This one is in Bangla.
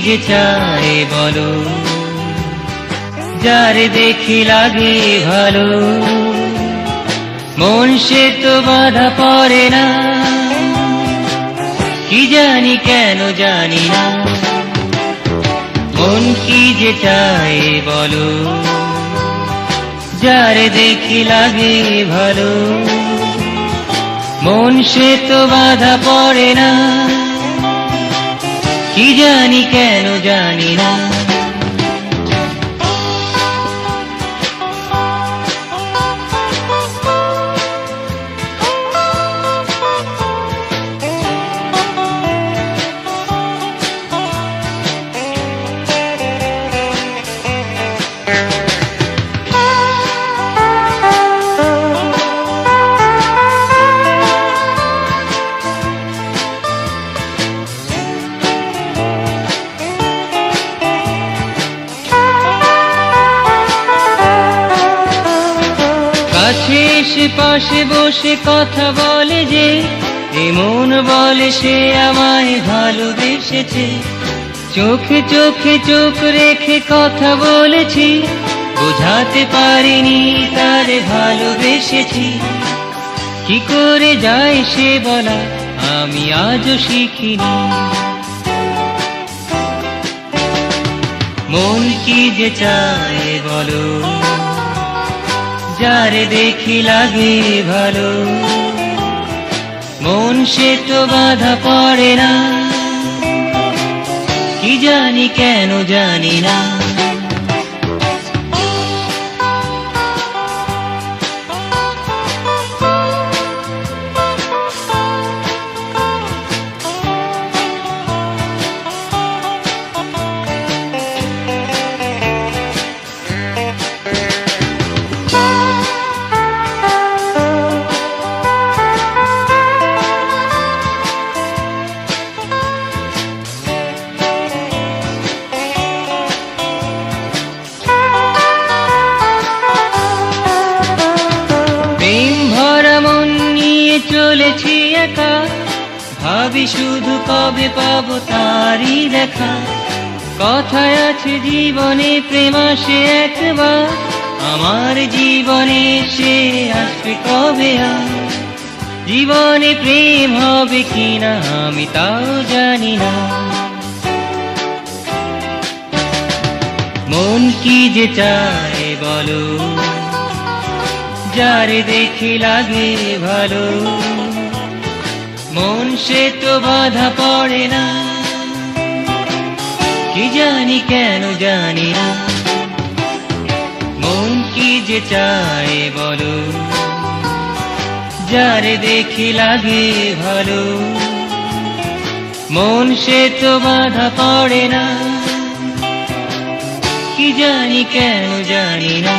যে চায় বলো, যারে দেখি লাগে ভালো, মন সে তো বাধা পড়ে না, কি জানি কেন জানি না। মন কি যে চায় বলো, যারে দেখি লাগে ভালো, মন সে তো বাধা পড়ে না, কি জানি কেন জানি না। কাছে এসে পাশে বসে কথা বলে যে, এমন বলে সে আমায় ভালোবেসেছে। চোখে চোখে চোখ রেখে কথা বলেছি, বোঝাতে পারিনি তারে ভালোবেসেছি। কি করে যায় সে বলা আমি আজও শিখিনি। মন কি যে চায় বলো, যারে দেখি লাগে ভালো, মন সে তো বাধা পড়ে না, কি জানি কেন জানি না। চলেছি একা, ভাবি শুধু কবে পাবো তারই দেখা। কথায় আছে জীবনে প্রেম আসে একবার, আমার জীবনে সে আসবে কবে আর। জীবনে প্রেম হবে কিনা আমি তাও জানি না। মন কি যে চায় বলো, যারে দেখি লাগে ভালো, মন সে তো বাধা পড়ে না, কি জানি কেন জানি না। মন কি যে চায় বলো, যারে দেখি লাগে ভালো, মন সে তো বাধা পড়ে না, কি জানি কেন জানি না।